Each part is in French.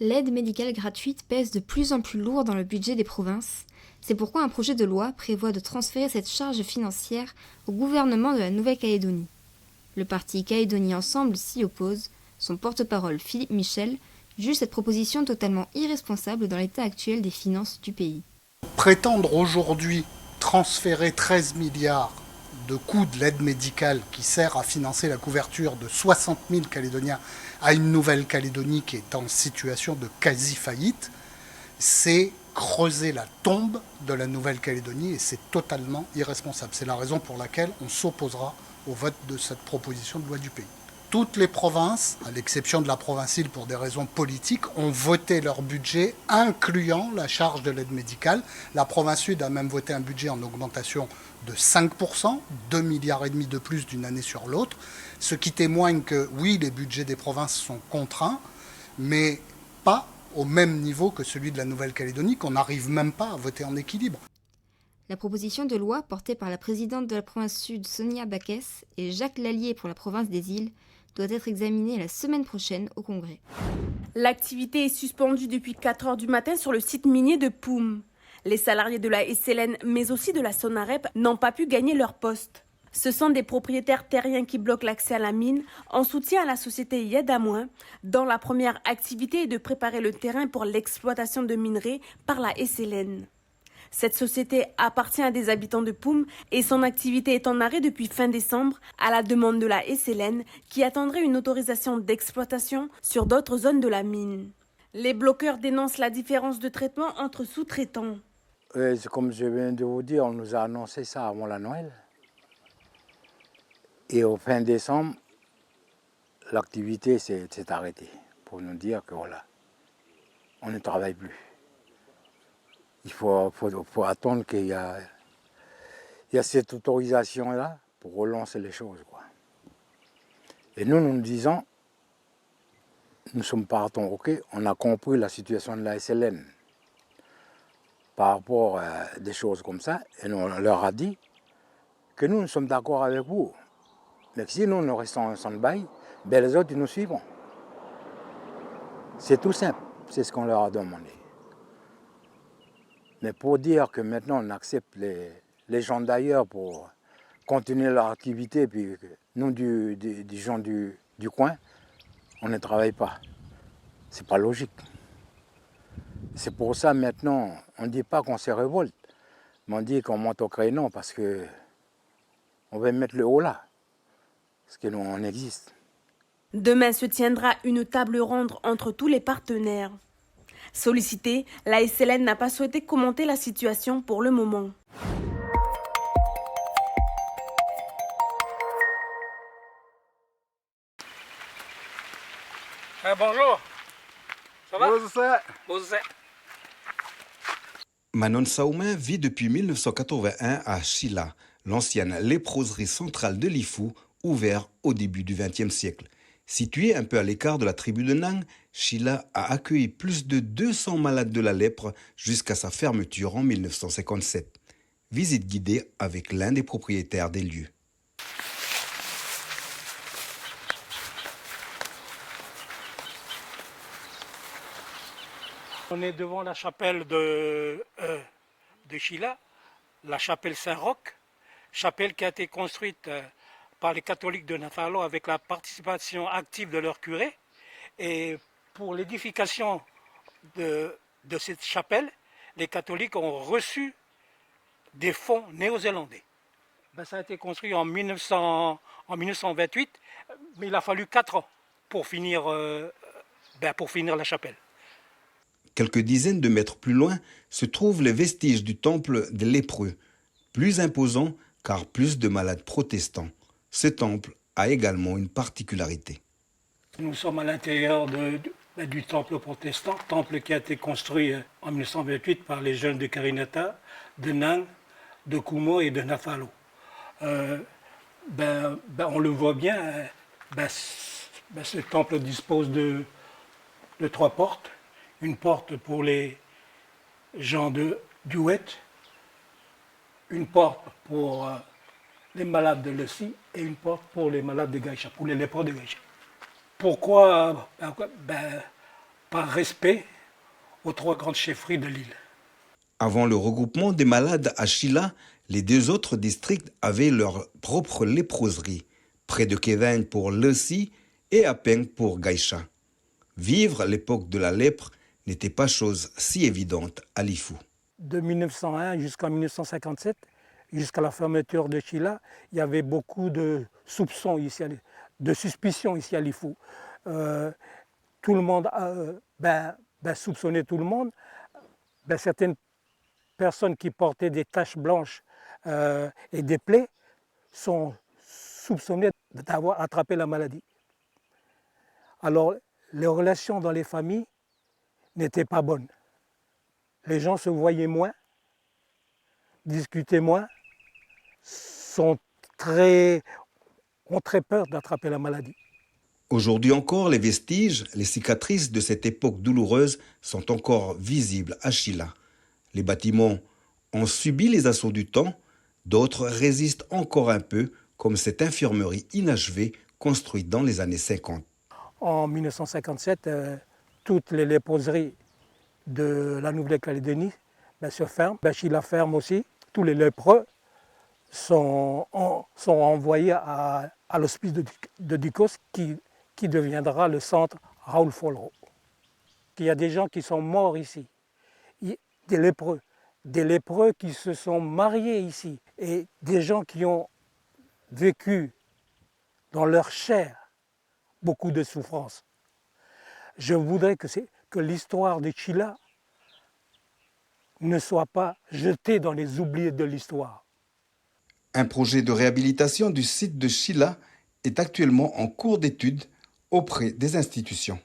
L'aide médicale gratuite pèse de plus en plus lourd dans le budget des provinces. C'est pourquoi un projet de loi prévoit de transférer cette charge financière au gouvernement de la Nouvelle-Calédonie. Le parti Calédonie Ensemble s'y oppose. Son porte-parole Philippe Michel juge cette proposition totalement irresponsable dans l'état actuel des finances du pays. Prétendre aujourd'hui transférer 13 milliards de coûts de l'aide médicale qui sert à financer la couverture de 60 000 Calédoniens à une Nouvelle-Calédonie qui est en situation de quasi-faillite, c'est creuser la tombe de la Nouvelle-Calédonie et c'est totalement irresponsable. C'est la raison pour laquelle on s'opposera au vote de cette proposition de loi du pays. Toutes les provinces, à l'exception de la province Île pour des raisons politiques, ont voté leur budget incluant la charge de l'aide médicale. La province Sud a même voté un budget en augmentation de 5%, 2,5 milliards de plus d'une année sur l'autre, ce qui témoigne que oui, les budgets des provinces sont contraints, mais pas au même niveau que celui de la Nouvelle-Calédonie, qu'on n'arrive même pas à voter en équilibre. La proposition de loi portée par la présidente de la province Sud, Sonia Backes, et Jacques Lallier pour la province des Îles doit être examinée la semaine prochaine au Congrès. L'activité est suspendue depuis 4 heures du matin sur le site minier de Poum. Les salariés de la SLN, mais aussi de la Sonarep, n'ont pas pu gagner leur poste. Ce sont des propriétaires terriens qui bloquent l'accès à la mine en soutien à la société Yadamoin, dont la première activité est de préparer le terrain pour l'exploitation de minerais par la SLN. Cette société appartient à des habitants de Poum et son activité est en arrêt depuis fin décembre à la demande de la SLN qui attendrait une autorisation d'exploitation sur d'autres zones de la mine. Les bloqueurs dénoncent la différence de traitement entre sous-traitants. Comme je viens de vous dire, on nous a annoncé ça avant la Noël. Et au fin décembre, l'activité s'est arrêtée pour nous dire que voilà, on ne travaille plus. Il faut attendre qu'il y a cette autorisation-là pour relancer les choses, quoi. Et nous disons, nous sommes partants, ok, on a compris la situation de la SLN par rapport à des choses comme ça, et on leur a dit que nous sommes d'accord avec vous. Mais si nous restons en stand-by, ben les autres, ils nous suivront. C'est tout simple, c'est ce qu'on leur a demandé. Mais pour dire que maintenant on accepte les gens d'ailleurs pour continuer leur activité, puis nous, des gens du coin, on ne travaille pas. C'est pas logique. C'est pour ça maintenant, on ne dit pas qu'on se révolte, mais on dit qu'on monte au créneau parce que on va mettre le haut là, parce que nous, on existe. Demain se tiendra une table ronde entre tous les partenaires. Sollicitée, la SLN n'a pas souhaité commenter la situation pour le moment. Bonjour. Ça va? Bonjour. Manon Saoumen vit depuis 1981 à Chila, l'ancienne léproserie centrale de Lifou, ouverte au début du XXe siècle. Située un peu à l'écart de la tribu de Nang, Chila a accueilli plus de 200 malades de la lèpre jusqu'à sa fermeture en 1957. Visite guidée avec l'un des propriétaires des lieux. On est devant la chapelle de Chila, la chapelle Saint-Roch, chapelle qui a été construite par les catholiques de Nafalo avec la participation active de leur curé. Et pour l'édification de cette chapelle, les catholiques ont reçu des fonds néo-zélandais. Ça a été construit en 1928, mais il a fallu 4 ans pour finir la chapelle. Quelques dizaines de mètres plus loin se trouvent les vestiges du temple des lépreux, plus imposant car plus de malades protestants. Ce temple a également une particularité. Nous sommes à l'intérieur du temple protestant, temple qui a été construit en 1928 par les jeunes de Carinata, de Nang, de Kumo et de Nafalo. On le voit bien, ce temple dispose de 3 portes. Une porte pour les gens du Wet, une porte pour les malades de Lessie et une porte pour les malades de Gaïcha, pour les lépreux de Gaïcha. Pourquoi par respect aux 3 grandes chefferies de l'île. Avant le regroupement des malades à Chila, les 2 autres districts avaient leur propre léproserie, près de Kévin pour Lessi et à Peng pour Gaïcha. Vivre l'époque de la lèpre n'était pas chose si évidente à Lifou. De 1901 jusqu'en 1957, jusqu'à la fermeture de Chila, il y avait beaucoup de soupçons ici, de suspicions ici à Lifou. Tout le monde soupçonnait tout le monde. Certaines personnes qui portaient des taches blanches et des plaies sont soupçonnées d'avoir attrapé la maladie. Alors, les relations dans les familles n'étaient pas bonnes. Les gens se voyaient moins, discutaient moins, ont très peur d'attraper la maladie. Aujourd'hui encore, les vestiges, les cicatrices de cette époque douloureuse sont encore visibles à Chila. Les bâtiments ont subi les assauts du temps, d'autres résistent encore un peu, comme cette infirmerie inachevée construite dans les années 50. En 1957, toutes les léproseries de la Nouvelle-Calédonie se ferment. Chila ferme aussi. Tous les lépreux sont envoyés à l'hospice de Ducos qui deviendra le centre Raoul Follereau. Il y a des gens qui sont morts ici, des lépreux qui se sont mariés ici et des gens qui ont vécu dans leur chair beaucoup de souffrances. Je voudrais que l'histoire de Chila ne soit pas jetée dans les oubliés de l'histoire. Un projet de réhabilitation du site de Chila est actuellement en cours d'étude auprès des institutions.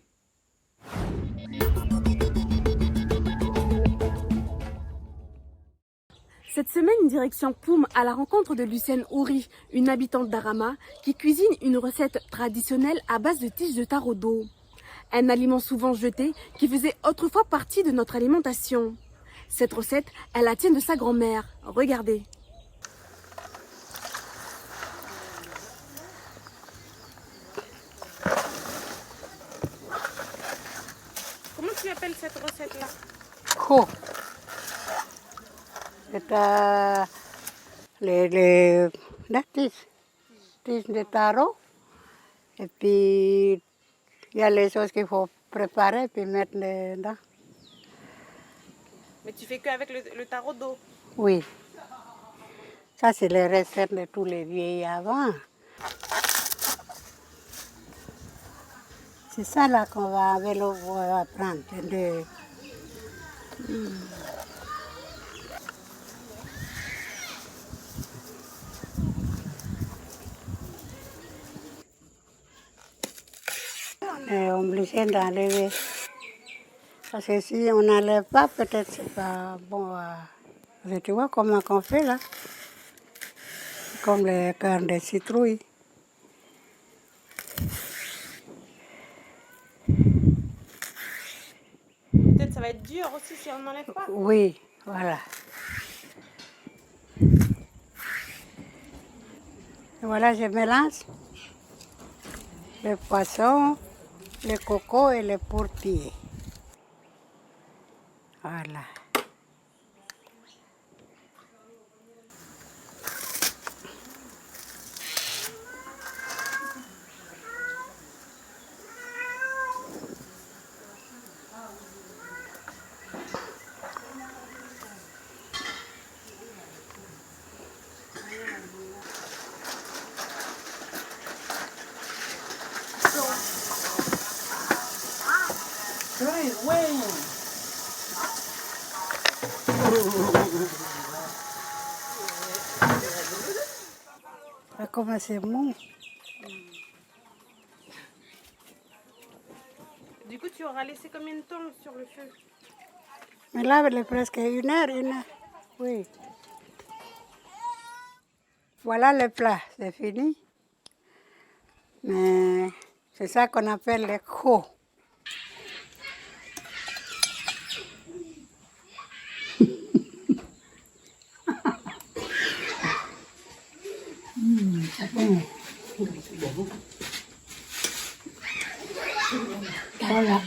Cette semaine, direction Poum à la rencontre de Lucienne Houry, une habitante d'Arama, qui cuisine une recette traditionnelle à base de tiges de taraudot. Un aliment souvent jeté qui faisait autrefois partie de notre alimentation. Cette recette, elle la tient de sa grand-mère. Regardez. Comment tu appelles cette recette-là? Kho. C'est les tiges de taro. Et puis, il y a les choses qu'il faut préparer puis mettre dedans. Mais tu fais qu'avec le taraudot? Oui. Ça, c'est les recettes de tous les vieilles avant. C'est ça là qu'on va apprendre. On est obligé d'enlever. Parce que si on n'enlève pas, peut-être c'est pas bon. Tu vois comment on fait là? Comme les cœurs de citrouille. Peut-être ça va être dur aussi si on n'enlève pas. Oui, voilà. Et voilà, je mélange le poisson, le coco et le pourpier. Voilà. Comment c'est mou. Du coup, tu auras laissé combien de temps sur le feu? Mais là, il est presque une heure. Oui. Voilà le plat, c'est fini. Mais c'est ça qu'on appelle le kho. Voilà.